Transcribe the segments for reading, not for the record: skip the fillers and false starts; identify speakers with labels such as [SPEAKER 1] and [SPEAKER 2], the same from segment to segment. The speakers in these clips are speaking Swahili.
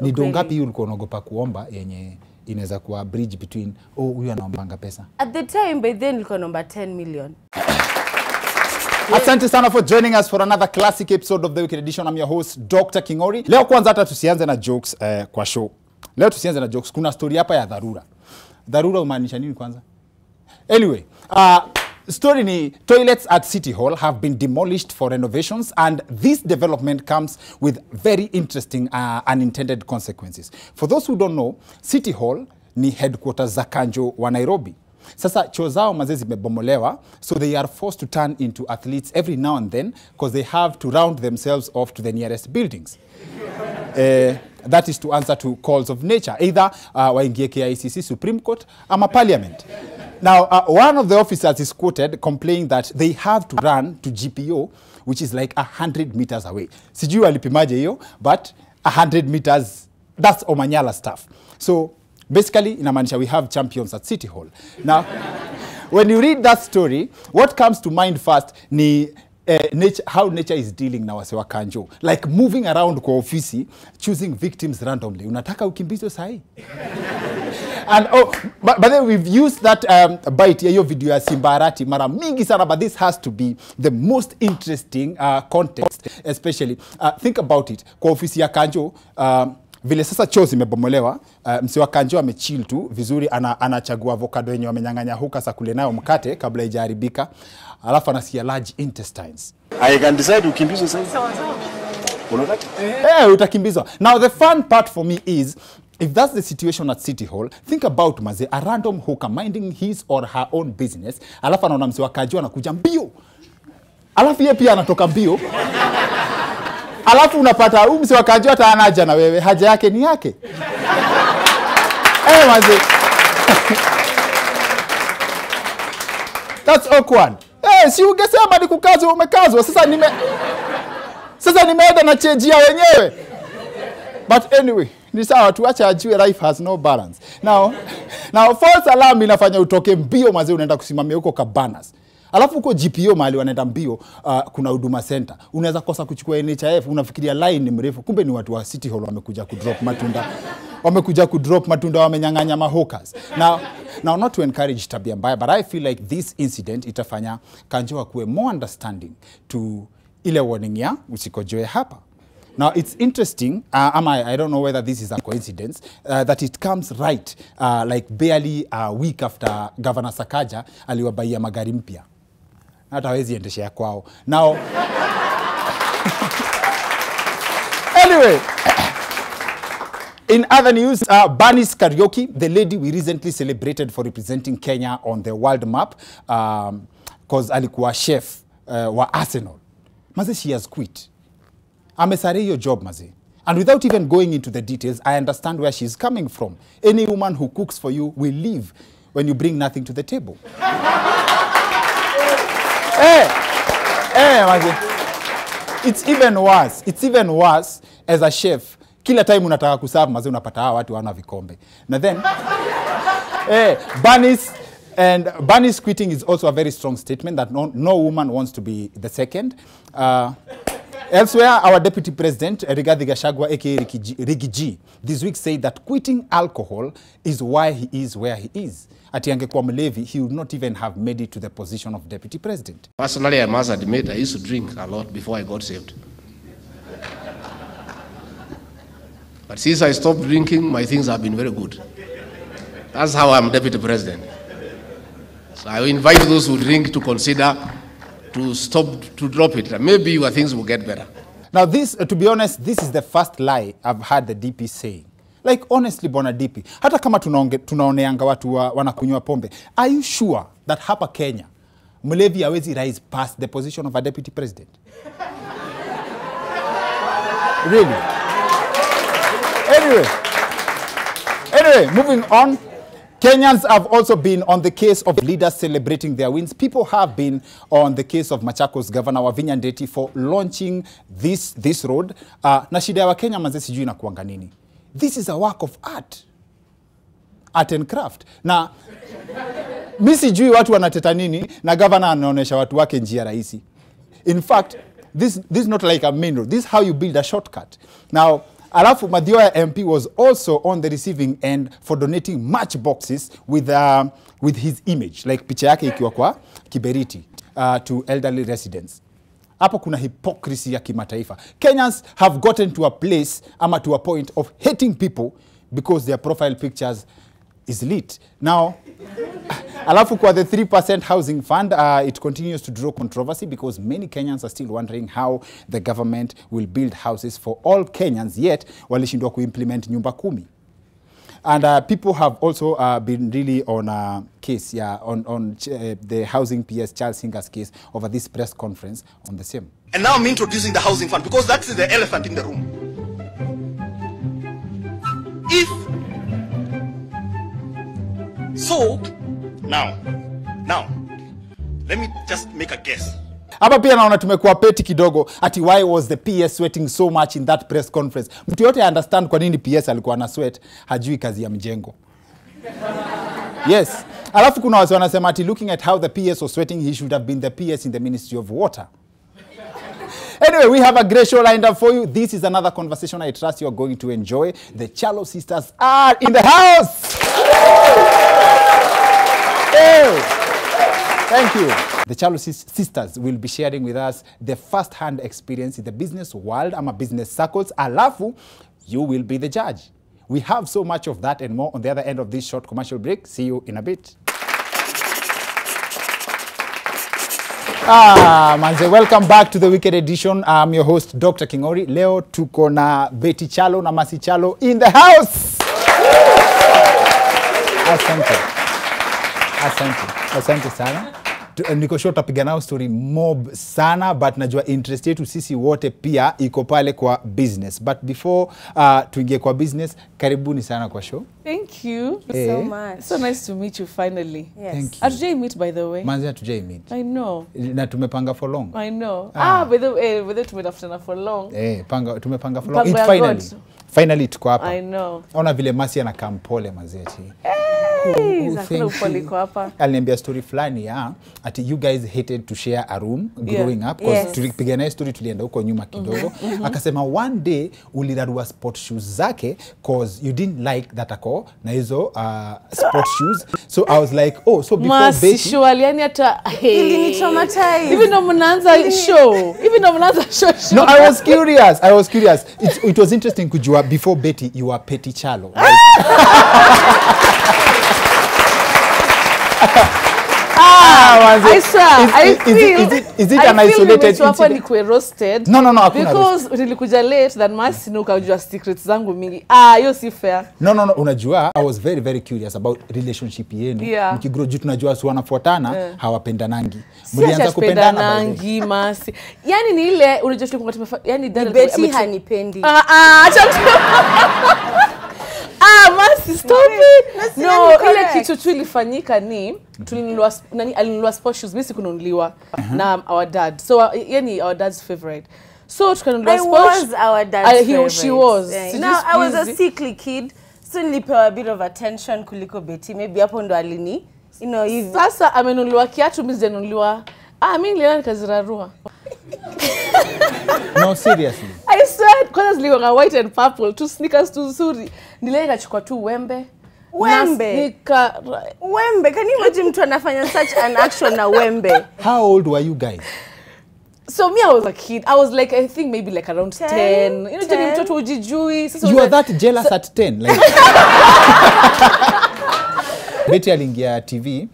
[SPEAKER 1] Ni dongapi ulikuwa unaogopa kuomba yenye inaweza kuwa bridge between huyu anaombanga pesa?
[SPEAKER 2] At the time, by then nilikuwa naomba 10 million.
[SPEAKER 1] Asante sana for joining us for another classic episode of the Weekend Edition. I'm your host, Dr. Kingori. Leo kwanza hata tusianze na jokes kwa show. Leo tusianze na jokes. Kuna story hapa ya dharura. Dharura umaanisha nini kwanza? Anyway, story ni toilets at City Hall have been demolished for renovations, and this development comes with very interesting unintended consequences. For those who don't know, City Hall ni headquarters za Kanjo wa Nairobi. Sasa choo zao mazee zimebomolewa, so they are forced to turn into athletes every now and then because they have to round themselves off to the nearest buildings. That is to answer to calls of nature, either waingie KICC Supreme Court ama Parliament. Now, one of the officers is quoted complaining that they have to run to GPO, which is like 100 meters away. Sijui walipimaje hiyo, but 100 meters, that's Omanyala stuff. So, basically, inamaanisha we have champions at City Hall. Now, when you read that story, what comes to mind first ni how nature is dealing na wase wa Kanjo. Like moving around kwa ofisi, choosing victims randomly. Unataka ukimbizo sahi? And but then we've used that bite ya hiyo video ya Simbarati mara mingi sana, but this has to be the most interesting context, especially. Think about it. Kwa ofisi ya Kanjo, vile sasa choo zimebomolewa, msi wa Kanjo amechill tu vizuri, anachagua avocado yenye wamenyang'anya huka sa kule nayo mkate kabla haijaharibika, alafu anasikia large intestines.
[SPEAKER 3] I can decide ukimbizwe sasa.
[SPEAKER 1] Unataka? Utakimbizwa. Now the fun part for me is, if that's the situation at City Hall, think about maze, a random hooker minding his or her own business, alafu anaona msi wa Kanjo anakuja mbio, alafu yeye pia anatoka mbio. Alafu unapata msi wa Kanjo hata anaja na wewe, haja yake ni yake. Maze. That's awkward. Si ungesema ni kukazwa umekazwa. Sasa nimeenda na chejia wenyewe. But anyway, ni sawa tuache ajue life has no balance. Now false alarm inafanya utoke mbio maze, unaenda kusimamia huko Cabanas. Alafu huko GPO mahali wanaenda mbio, kuna Huduma Center. Unaweza kosa kuchukua NHIF, unafikiria line ni mrefu, kumbe ni watu wa City Hall wamekuja kudrop matunda. Wamenyang'anya mahawkers. Now not to encourage tabia mbaya, but I feel like this incident itafanya Kanjo kuwe more understanding to ile warning ya usikojoe hapa. Now it's interesting, I don't know whether this is a coincidence, that it comes right like barely a week after Governor Sakaja aliwabaia magari mpya. Hata hawezi endeshea kwao. Now anyway, in other news, Mercy Kyallo, the lady we recently celebrated for representing Kenya on the world map, because alikuwa chef wa Arsenal. Maze, she has quit. Amesare your job, maze. And without even going into the details, I understand where she's coming from. Any woman who cooks for you will leave when you bring nothing to the table. Maze. It's even worse as a chef. Kila time unataka kuserve maze, unapata hawa watu wana vikombe. Na then Mercy's quitting is also a very strong statement that no woman wants to be the second. Elsewhere, our Deputy President, Rigathi Gachagua, aka Rigi G, this week said that quitting alcohol is why he is where he is. Ati angekuwa mlevi, he would not even have made it to the position of Deputy President.
[SPEAKER 3] Personally, I must admit, I used to drink a lot before I got saved. But since I stopped drinking, my things have been very good. That's how I'm Deputy President. So I invite those who drink to consider to stop, to drop it. Maybe your things will get better.
[SPEAKER 1] Now this, to be honest, this is the first lie I've heard the DP saying. Like honestly, Bona DP, hata kama tunaoneanga watu wanakunywa pombe, are you sure that hapa Kenya, mlevi hawezi rise past the position of a Deputy President? Really? Anyway, moving on. Kenyans have also been on the case of leaders celebrating their wins. People have been on the case of Machakos Governor Wavinya Ndeti for launching this road. Na shida ya Wakenya manze sijui inakuanga nini. This is a work of art and craft. Na mimi sijui watu wanateta nini na governor anaonesha watu wake njia rahisi. In fact, this is not like a main road. This is how you build a shortcut. Now, Alafu Mathioya MP was also on the receiving end for donating matchboxes with his image, like picha yake ikiwa kwa kiberiti to elderly residents. Hapo kuna hypocrisy ya kimataifa. Kenyans have gotten to a place ama to a point of hating people because their profile pictures is lit. Now, alafu kwa the 3% housing fund, it continues to draw controversy because many Kenyans are still wondering how the government will build houses for all Kenyans, yet walishindwa kuimplement nyumba 10. And people have also been really on a case, on the housing PS Charles Singer's case over this press conference on the same.
[SPEAKER 4] And now I'm introducing the housing fund because that's the elephant in the room. Now, let me just make a guess.
[SPEAKER 1] Hapa pia naona tumekuwa peti kidogo ati why was the PS sweating so much in that press conference. Mtu yote understand kwa nini PS alikuwa na sweat, hajui kazi ya mjengo. Yes. Alafu kuna watu wanasema ati looking at how the PS was sweating, he should have been the PS in the Ministry of Water. Anyway, we have a great show lined up for you. This is another conversation I trust you are going to enjoy. The Kyallo sisters are in the house. Hey. Thank you. The Kyallo sisters will be sharing with us their first-hand experience in the business world, ama business circles. Alafu, you will be the judge. We have so much of that and more on the other end of this short commercial break. See you in a bit. Manze, welcome back to the Weekend Edition. I'm your host, Dr. Kingori. Leo tuko na Betty Kyallo na Mercy Kyallo in the house. Asante sana. Niko sure tapiga nao story mob sana, but najua interest yetu sisi wote pia iko pale kwa business. But before tuingie kwa business, karibuni sana kwa show.
[SPEAKER 5] Thank you
[SPEAKER 2] so much.
[SPEAKER 5] So nice to meet you finally.
[SPEAKER 2] Yes.
[SPEAKER 1] Thank you.
[SPEAKER 5] Atujai meet, by the way.
[SPEAKER 1] Manzi atujai meet.
[SPEAKER 5] I know.
[SPEAKER 1] Na tumepanga for long.
[SPEAKER 5] I know. By the way, tumetafutana for long.
[SPEAKER 1] Tumepanga for long.
[SPEAKER 5] It
[SPEAKER 1] Finally tuko hapa.
[SPEAKER 5] I know.
[SPEAKER 1] Ona vile Mercy anakaa mpole mazeti. Aliniambia story fulani ya ati you guys hated to share a room growing up because tulipiga naye story tulienda huko nyuma kidogo. Akasema one day ulirarua sport shoes zake cause you didn't like that ako na hizo sport shoes. So I was like, oh, so before Betty
[SPEAKER 5] surely yani hata
[SPEAKER 2] ili traumatize.
[SPEAKER 5] Even though mnaanza show.
[SPEAKER 1] No, I was curious. It was interesting kujua before Betty you were Petty Kyallo. Right?
[SPEAKER 5] I swear.
[SPEAKER 1] Is it an isolated incident?
[SPEAKER 5] Roasted.
[SPEAKER 1] No,
[SPEAKER 5] because nilikuja late than Mercy no kujua secrets zangu mingi. Hiyo si fair.
[SPEAKER 1] No, unajua I was very very curious about relationship yenu. Mkigrow juu tunajua si wanafuatana hawapendanangi.
[SPEAKER 5] Mlianza kupendana nangi Mercy. Yani ni ile unajua tulikuwa yani
[SPEAKER 2] Betty hanipendi.
[SPEAKER 5] Mercy, stop it. No, ile kitu tu ilifanyika ni alinunua sport shoes, mimi sikununuliwa na our dad. So yani our dad's favorite. So tukanunua sport.
[SPEAKER 2] I was our dad's favorite.
[SPEAKER 5] She was.
[SPEAKER 2] Now I was a sickly kid, so nilipewa a bit of attention kuliko Betty. Maybe hapo ndo alini, hivi.
[SPEAKER 5] Sasa amenunuliwa kiatu, mimi sijanunuliwa. Mimi niliona nikazirarua.
[SPEAKER 1] No, seriously.
[SPEAKER 5] I swear, kwanza zilikuwa white and purple, two sneakers tu nzuri. Nile nikachukua tu wembe.
[SPEAKER 2] Wembe, can you imagine mtu anafanya such an action na wembe?
[SPEAKER 1] How old were you guys?
[SPEAKER 5] So me, I was a kid. I was like, I think maybe like around 10. You know, mtoto ujijui.
[SPEAKER 1] You were that jealous at 10? Like Betty aliingia TV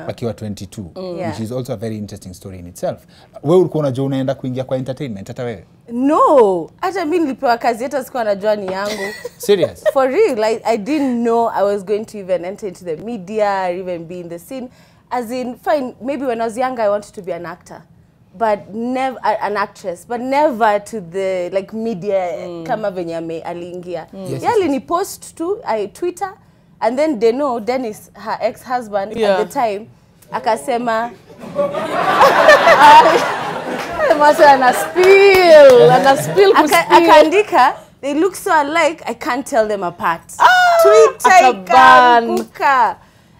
[SPEAKER 1] akiwa 22, which is also a very interesting story in itself. Wewe ulikuwa unajua unaenda kuingia kwa entertainment hata wewe?
[SPEAKER 2] No, hata mimi nilipewa kazi hata sikuwa najua ni yangu.
[SPEAKER 1] Serious?
[SPEAKER 2] For real, like I didn't know I was going to even enter into the media or even be in the scene. As in, fine, maybe when I was younger I wanted to be an actor, but never an actress, but never to the like media kama venye aliingia. Ni post to Twitter. And then they know Dennis, her ex-husband at the time, akasema akaandika, they look so alike, I can't tell them apart. Twitter ikaanguka.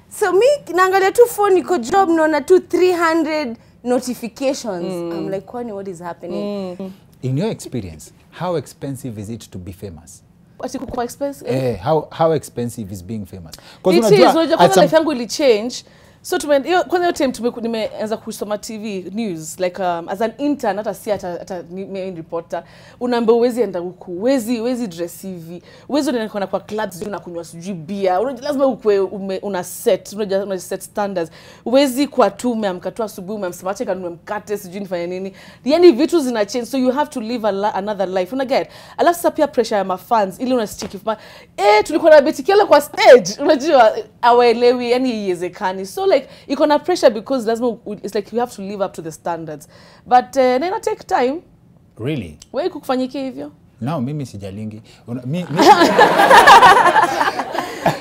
[SPEAKER 2] So me naangalia tu phone iko job naona tu 300 notifications. I'm like, what is happening?
[SPEAKER 1] In your experience, how expensive is it to be famous?
[SPEAKER 5] ati kukuwa expensive.
[SPEAKER 1] How expensive is being famous?
[SPEAKER 5] It is, unajua kwanza life yangu ili change. So kwanza hiyo time nimeanza kusoma TV news like as an intern, hata si hata main reporter, unaambiwa uwezi enda huku, uwezi dress hivi, uwezi unaenda kwa clubs unakunywa sijui bia, lazima ukwe una set standards, uwezi kwa tu umeamka tu asubuhi umemsemache kanunue mkate sijui nifanye nini, yani vitu zina change, so you have to live another life, una get. Alafu sasa pia pressure ya mafans ili una stick tulikuwa na Mercy Kyallo kwa stage, unajua awaelewi yani iwezekani, so like iko na pressure because lazima it's like you have to live up to the standards, but ina take time.
[SPEAKER 1] Really?
[SPEAKER 5] Wewe kukufanyike hivyo?
[SPEAKER 1] No, mimi sijalingi.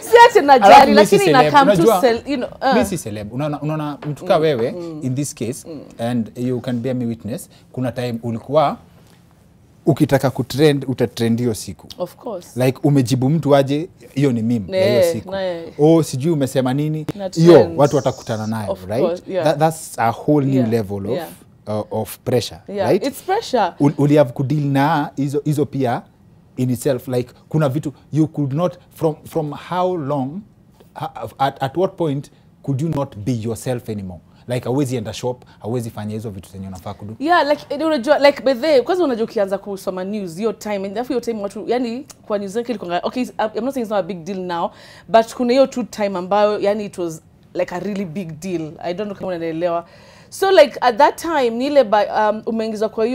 [SPEAKER 5] Si ati najali lakini ina come to sell, you know.
[SPEAKER 1] Mimi si celeb. Unaona mtu kama wewe in this case and you can bear me witness, kuna time ulikuwa ukitaka kutrend utatrend hiyo siku.
[SPEAKER 5] Of course.
[SPEAKER 1] Like umejibu mtu aje, hiyo ni meme ya hiyo siku. Sijui umesema nini, hiyo watu watakutana nayo, right? Yeah. That's a whole new level of pressure, right?
[SPEAKER 5] It's pressure.
[SPEAKER 1] Uli have to deal na hizo pia in itself, like kuna vitu you could not from how long at what point could you not be yourself anymore? Like hawezi enda shop, hawezi fanya hizo vitu zenye unafaa kudu.
[SPEAKER 5] Yeah, like unajua like by the kwanza unajua ukianza kusoma news your time and your time watu yani kwa news yake ilikuwa okay, I'm not saying it's not a big deal now, but kuna hiyo time ambayo yani it was like a really big deal. I don't know kama unaelewa. So like at that time nile umeingizwa kwa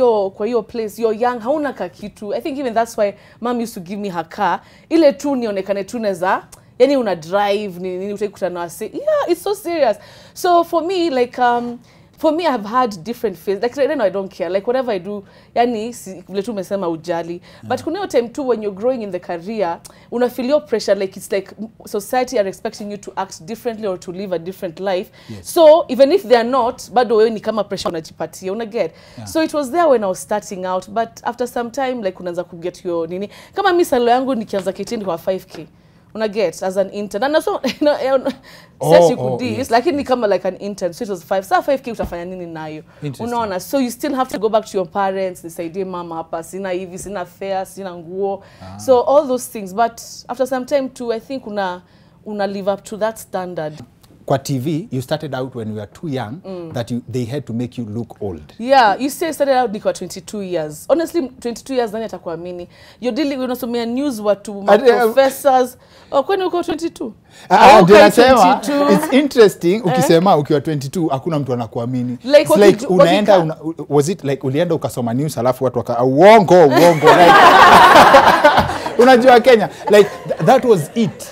[SPEAKER 5] hiyo place, you're young, hauna kakitu. I think even that's why mom used to give me her car ile tu nionekane tu neza yani una drive nini utakutana na say yeah, it's so serious. So for me like for me I've had different phases, like right now I don't care, like whatever I do yani vile tu umesema ujali, but kuna hiyo time too when you're growing in the career una feel your pressure, like it's like society are expecting you to act differently or to live a different life. So even if they are not, bado wewe ni kama pressure unajipatia, una get. So it was there when I was starting out, but after some time like unaanza ku get your nini, kama mimi salary yangu nikianza kitindi kwa 5k, una get as an intern, and so says you could do this lakini kama like an intern, so it was 5k utafanya nini nayo, unaona. So you still have to go back to your parents, nisaidie mama hapa, sina hivi, sina fare, sina nguo, so all those things, but after some time too I think una live up to that standard.
[SPEAKER 1] Kwa TV, you started out when you were too young that they had to make you look old.
[SPEAKER 5] Yeah, you say started out niko 22 years. Honestly, 22 years nani atakuamini? You're dealing with unasomea news watu professors. Kwani uko 22?
[SPEAKER 1] Nasema it's interesting ukisema ukiwa 22 hakuna mtu anakuamini. Like unaenda was it like ulienda ukasoma news alafu watu uongo like unajua Kenya, like that was it.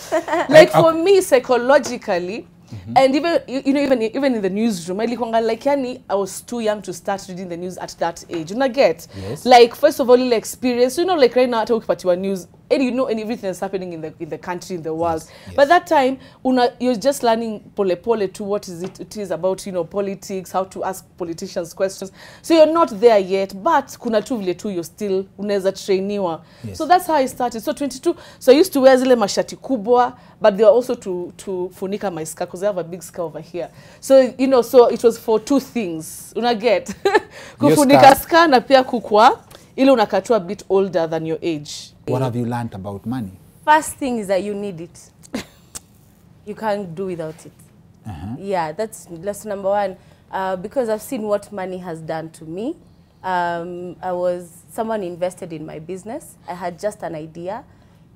[SPEAKER 5] Like for me psychologically, and even you know even in the newsroom like yani I was too young to start reading the news at that age, you know get. Like first of all like experience, you know, like right now hata ukipatiwa news and you know everything that's happening in the country, in the world. But that time you're just learning pole to what is it is about, you know, politics, how to ask politicians questions, so you're not there yet, but kuna tu vile tu you're still unaweza trainiwa. So that's how I started. So 22, so I used to wear zile mashati kubwa, but they were also to funika my scar because I have a big scar over here, so you know, so it was for two things, una get. Kufunika scar na pia kukua ile unakatwa a bit older than your age.
[SPEAKER 1] What have you learned about money?
[SPEAKER 2] First thing is that you need it. You can't do without it. Yeah, that's lesson number one. Because I've seen what money has done to me. I was someone invested in my business. I had just an idea,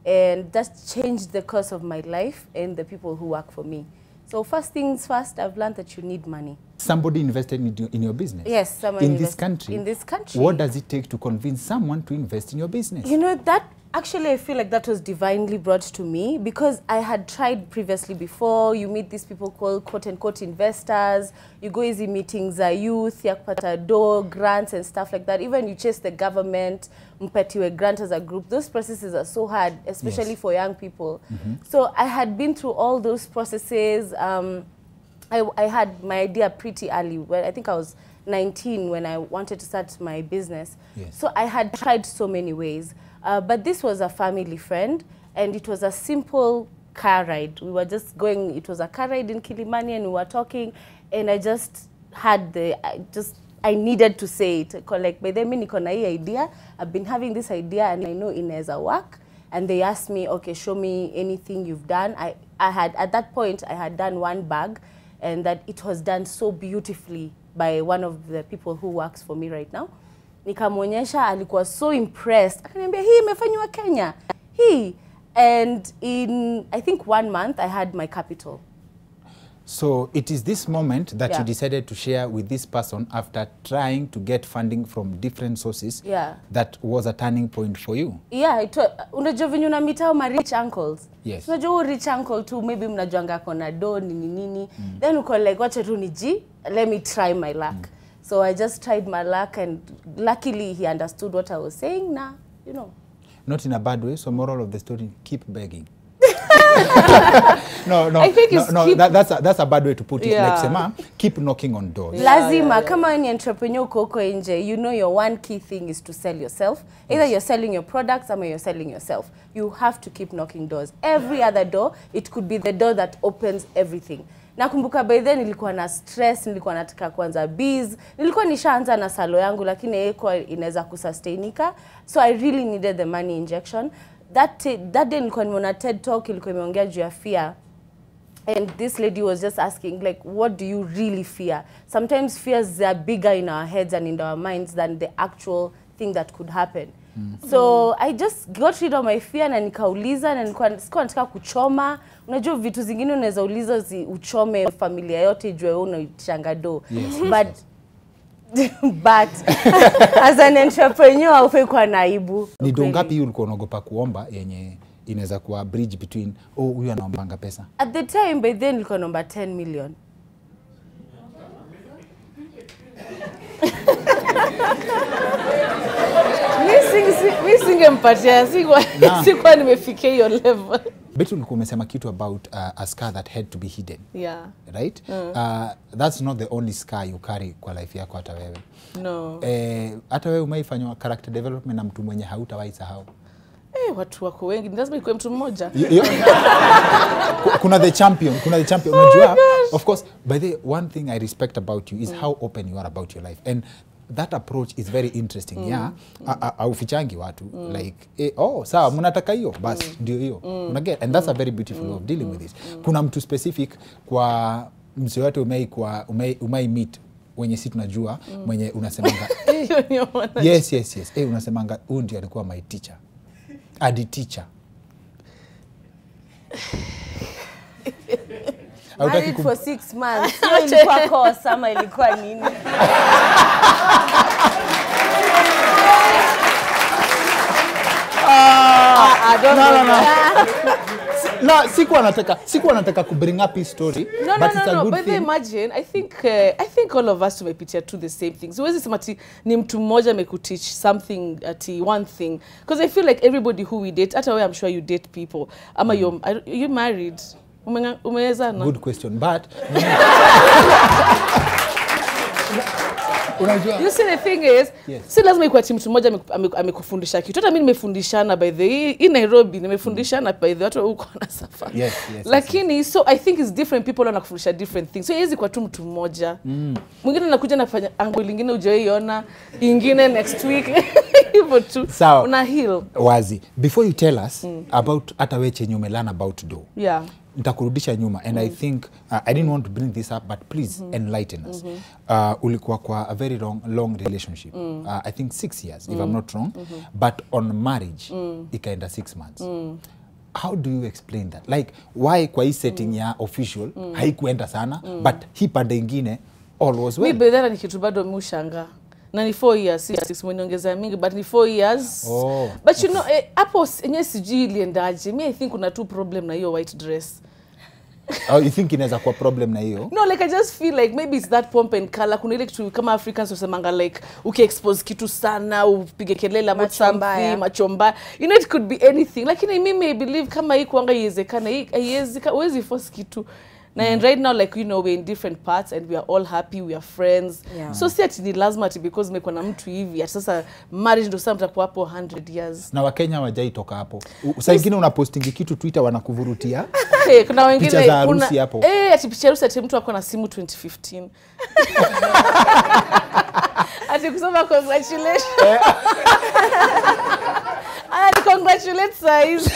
[SPEAKER 2] and that changed the course of my life and the people who work for me. So first things first, I've learned that you need money.
[SPEAKER 1] Somebody invested in your business?
[SPEAKER 2] Yes, someone
[SPEAKER 1] in this country?
[SPEAKER 2] In this country.
[SPEAKER 1] What does it take to convince someone to invest in your business?
[SPEAKER 2] You know, that actually I feel like that was divinely brought to me because I had tried previously before. You meet these people called quote-unquote investors. You go easy meetings, youth, yakupata do, grants and stuff like that. Even you chase the government, mpatiwe grant as a group. Those processes are so hard, especially for young people. So I had been through all those processes. I had my idea pretty early. Well, I think I was 19 when I wanted to start my business. So I had tried so many ways. But this was a family friend, and it was a simple car ride. We were just going, it was a car ride in Kilimani, and we were talking, and I just had I needed to say it. Like, by the way, niko na hii idea. I've been having this idea, and I know inaweza work. and they asked me, okay, show me anything you've done. I had, at that point, I had done one bag, and that it was done so beautifully by one of the people who works for me right now. Nikamwonyesha, alikuwa so impressed. Akaniambia, hii imefanywa Kenya. Hii. And in, I think 1 month, I had my capital.
[SPEAKER 1] So it is this moment that you decided to share with this person after trying to get funding from different sources that was a turning point for you.
[SPEAKER 2] Yeah, unajua venye unamita ma rich uncles.
[SPEAKER 1] Yes.
[SPEAKER 2] Unajua rich uncle tu, maybe mnajuanga kona do nini. Then uko like, wacha tu niji, let me try my luck. So I just tried my luck, and luckily he understood what I was saying. Nah, you know.
[SPEAKER 1] Not in a bad way. So moral of the story, keep begging. no,
[SPEAKER 5] I think
[SPEAKER 1] that's a bad way to put it. Like sema, keep knocking on doors.
[SPEAKER 2] Lazima, kama ni entrepreneur koko nje, you know your one key thing is to sell yourself. Either you're selling your products or you're selling yourself. You have to keep knocking doors. Every other door, it could be the door that opens everything. Nakumbuka by then nilikuwa na stress, nilikuwa nataka kuanza biz, nilikuwa nishaanza na salo yangu lakini haikuwa inaweza kusustainika. So I really needed the money injection. That day nilikuwa nimeona TED Talk, ilikuwa imeongea juu ya fear. And this lady was just asking, like, what do you really fear? Sometimes fears are bigger in our heads and in our minds than the actual thing that could happen. So I just got rid of my fear na nikauliza, na sikuwa nataka kuchoma. Unajua vitu zingine unaweza uliza uchome familia yote ijue wewe unaichanga do. But as an entrepreneur haufai kuwa naibu.
[SPEAKER 1] Ni do ngapi ulikuwa unaogopa kuomba yenye inaweza kuwa bridge between huyu anaombanga pesa?
[SPEAKER 2] At the time, by then nilikuwa naomba 10 million.
[SPEAKER 5] Mimi singempatia, sikuwa nimefikia hiyo level.
[SPEAKER 1] Betu ulikuwa umesema kitu about a scar that had to be hidden.
[SPEAKER 5] Yeah.
[SPEAKER 1] Right? That's not the only scar you carry kwa life yako hata wewe.
[SPEAKER 5] No.
[SPEAKER 1] Hata wewe umeifanywa character development na mtu mwenye hautawahi sahau.
[SPEAKER 5] Watu wako wengi, lazima ikuwe mtu mmoja.
[SPEAKER 1] Kuna the champion, unajua. Of course, by the one thing I respect about you is how open you are about your life. And that approach is very interesting. Yeah, aufichangi watu like sawa mnataka hiyo basi ndio hiyo. Unaget, and that's a very beautiful way of dealing with this. Kuna mtu specific kwa mzee wote umei meet wenye si tunajua mwenye unasemanga yes unasemanga huyu ndiye alikuwa my teacher. Adi teacher.
[SPEAKER 2] Married for 6 months. Hiyo ilikuwa course ama ilikuwa nini?
[SPEAKER 1] No, sikuwa nataka ku bring up his story.
[SPEAKER 5] No. But imagine, I think all of us tumepitia to the same things. So wezi semati ni mtu mmoja amekuteach something one thing. Because I feel like everybody who we date, hata wewe I'm sure you date people. Ama you married. Umewezana?
[SPEAKER 1] Good question, but
[SPEAKER 5] you see the thing is, si lazima ikuwa mtu mmoja amekufundisha kitu. Hata mimi nimefundishana by the way in Nairobi, nimefundishana by the watu huko na safari.
[SPEAKER 1] Yes.
[SPEAKER 5] Lakini so I think it's different people wanakufundisha different things. So hizi kwa tu mtu mmoja. Mwingine anakuja nafanya angle lingine hujaiona, ingine next week. Hivyo tu. Una heal.
[SPEAKER 1] Wazi. Before you tell us about hata wewe chenye umelana about do.
[SPEAKER 5] Yeah.
[SPEAKER 1] Nitakurudisha nyuma and I think I didn't want to bring this up but please enlighten us. Ulikuwa kwa a very long relationship. I think 6 years if I'm not wrong. But on marriage ikaenda 6 months. How do you explain that? Like why kwa hii setting ya official haikuenda sana but hii pande ingine all was well.
[SPEAKER 5] Mimi bedara ni kitu bado mushanga. Na ni 4 years, 6 mwenyeongeza mingi, but ni 4 years. But you know, hapo yenye sijui iliendaje. Me I think kuna two problem na hiyo white dress.
[SPEAKER 1] You think inaweza kuwa problem na hiyo?
[SPEAKER 5] No, like I just feel like maybe it's that pomp and color. Kuna ile kitu kama Africans wasemanga like uki-expose kitu sana, upige kelele about something, machomba. You know, it could be anything. Lakini mimi I believe kama hii kuanga iwezekana, huwezi force kitu. And right now, like, you know, we're in different parts and we are all happy, we are friends. So si ati ni lazima ati because meko na mtu hivi, ati sasa marriage ndo sasa mtakuwa hapo 100 years.
[SPEAKER 1] Na Wakenya hawajai toka hapo. Saa ingine unapostingi kitu Twitter wanakuvurutia.
[SPEAKER 5] Kuna wengine
[SPEAKER 1] picha za harusi hapo.
[SPEAKER 5] Ati picha harusi ati mtu ako na simu 2015. Ati kusema congratulations. And congratulate size.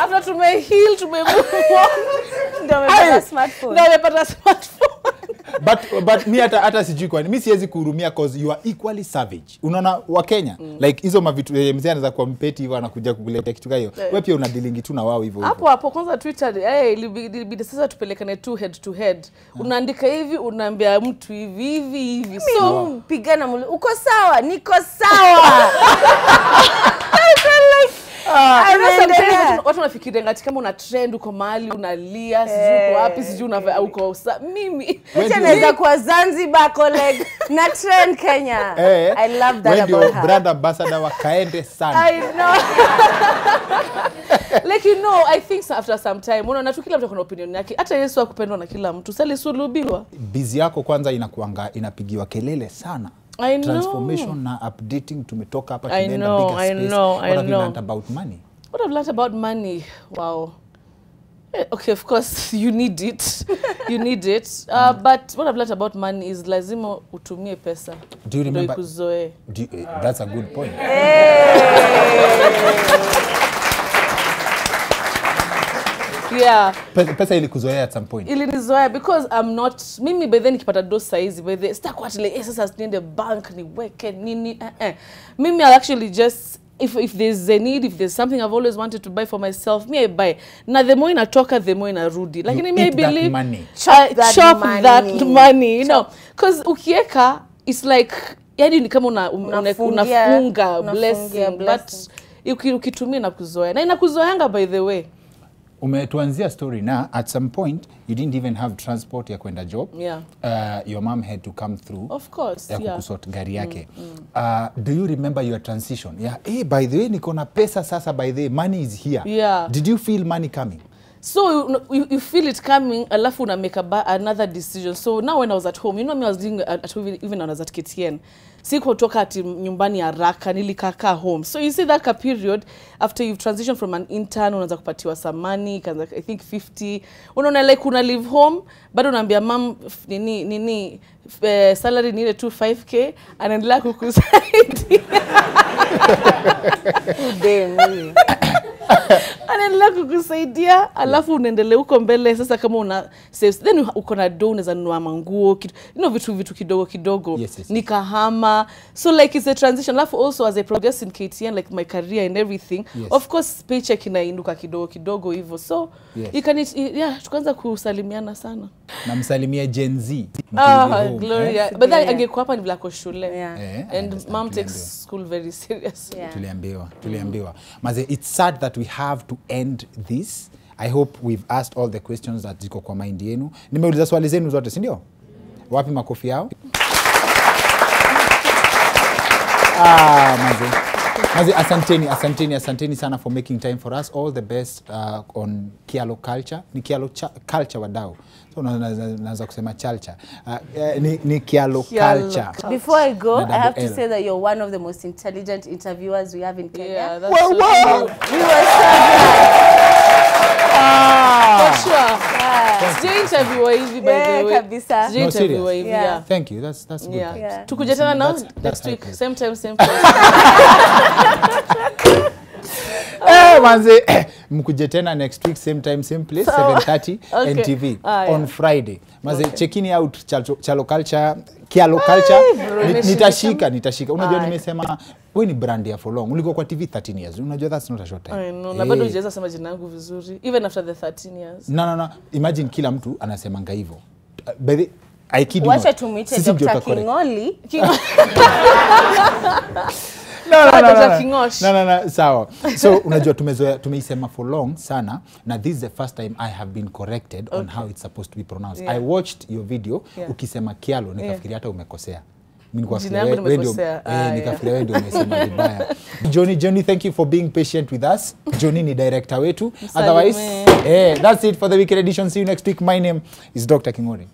[SPEAKER 5] After tumeheal, tumemove on.
[SPEAKER 2] Ndio umepata smartphone.
[SPEAKER 5] Ndio umepata smartphone.
[SPEAKER 1] But mi hata sijui kwani mi siwezi kuhurumia cause you are equally savage. Unaona wa Kenya like hizo mavitu mzee anaweza kuwa mpeti hivyo anakuja kukuletea kitu kama hiyo. Wewe pia una dealing tu na wao hivyo.
[SPEAKER 5] Hapo kwanza Twitter ilibidi sasa tupelekane tu head to head. Unaandika hivi unaambia mtu hivi.
[SPEAKER 2] So pigana uko sawa, niko sawa. I feel like
[SPEAKER 5] watu wanafikiria ngati kama una trend uko mahali unalia sijui uko wapi sijui uko mimi
[SPEAKER 2] acha naweza kwa Zanzibar colleague na trend Kenya. I love that about her.
[SPEAKER 1] Brand ambassador wakaende sana.
[SPEAKER 5] I know. Like I think after some time unaona tu kila mtu ana opinion yake. Hata Yesu akupendwa na kila mtu. Sasa sulubiwa.
[SPEAKER 1] Busy yako kwanza inapigiwa kelele sana.
[SPEAKER 5] I know.
[SPEAKER 1] Transformation na updating tumetoka hapa tunaenda bigger space.
[SPEAKER 5] I know.
[SPEAKER 1] What have you learned about money?
[SPEAKER 5] What I've learned about money? Wow. Okay, of course you need it. You need it. But what I've learned about money is lazima utumie pesa.
[SPEAKER 1] Do you remember? That's a good point.
[SPEAKER 5] Yeah.
[SPEAKER 1] Pesa ilikuzoea at some point.
[SPEAKER 5] Ilinizoea because I'm not mimi by then nikipata do size by the start what like sasa niende bank niweke nini mimi I'll actually just if there's a need, if there's something I've always wanted to buy for myself, me I buy. Now the more inatoka, the more inarudi. Like me I believe
[SPEAKER 1] chop
[SPEAKER 5] that money, you know, because ukieka it's like yani ni kama unafunga blessing, but ukitumia inakuzoea. Na inakuzoeanga by the way.
[SPEAKER 1] Umetuanzia story na at some point you didn't even have transport ya kwenda job.
[SPEAKER 5] Yeah.
[SPEAKER 1] Your mom had to come through.
[SPEAKER 5] Of course.
[SPEAKER 1] Ya kukusort gari yake. Do you remember your transition? Yeah. Hey, by the way niko na pesa sasa, by the way money is here.
[SPEAKER 5] Yeah.
[SPEAKER 1] Did you feel money coming?
[SPEAKER 5] So you feel it coming, alafu una make another decision. So now when I was at home, you know me, I was doing at home even when I was at KTN. Sikutoka ati nyumbani haraka, nilikaka home. So you see that period after you've transitioned from an intern, unaanza kupatiwa some money, I think 50. Unaona like una live home, bado unaambia mom nini salary ni ile 5K, anaendelea kukusaidia. Anaendelea kukusaidia, alafu unaendelea huko mbele sasa kama una saves, then uko na do unaweza nunua manguo, vitu kidogo.
[SPEAKER 1] Yes.
[SPEAKER 5] Nikahama. So like it's a transition. Alafu also as I progress in KTN, like my career and everything, of course paycheck inainuka kidogo hivyo. So tukaanza kusalimiana sana.
[SPEAKER 1] Na msalimia Gen Z.
[SPEAKER 5] Gloria. But then angekuwa hapa ni Blacko shule. And mom takes school very serious.
[SPEAKER 1] Tuliambiwa. Maze, it's sad that we have to end this. I hope we've asked all the questions that ziko kwa mind yenu. Nimeuliza swali zenu zote, si ndio? Wapi makofi yao? Maze, asanteni sana for making time for us. All the best on Kyallo culture. Ni Kyallo culture wadau. So naanza kusema culture. Ni Kyallo culture.
[SPEAKER 2] Before I go, I have to say that you're one of the most intelligent interviewers we have in Kenya.
[SPEAKER 5] Yeah, that's so
[SPEAKER 2] we were so glad.
[SPEAKER 5] For sure. Sijui interview hivi by the way.
[SPEAKER 2] Kabisa.
[SPEAKER 5] Sijui interview hivi. Yeah.
[SPEAKER 1] Thank you. That's good.
[SPEAKER 5] Yeah. Tukuje tena now next week. Same time, same place.
[SPEAKER 1] Manze, mkuje tena next week, same time, same place, 7:30 NTV on Friday. Maze, checking out Kyallo culture. Nitashika. Unajua nimesema wewe ni brand ya for long. Ulikuwa kwa TV 13 years. Unajua that's not a short time.
[SPEAKER 5] I know. Na bado hujaweza sema jina langu vizuri even after the 13 years.
[SPEAKER 1] No. Imagine kila mtu anasemanga hivyo. By the I kid you.
[SPEAKER 2] Wacha tumwite Dr. Kingoli.
[SPEAKER 1] No. Sawa. So unajua tumeisema for long sana na this is the first time I have been corrected on how it's supposed to be pronounced. I watched your video ukisema Kyallo nikafikiria hata umekosea. Nikafikiria wewe ndio umesema vibaya. Johnny, thank you for being patient with us. Johnny ni director wetu. Otherwise, that's it for the weekend edition. See you next week. My name is Dr. Kingori.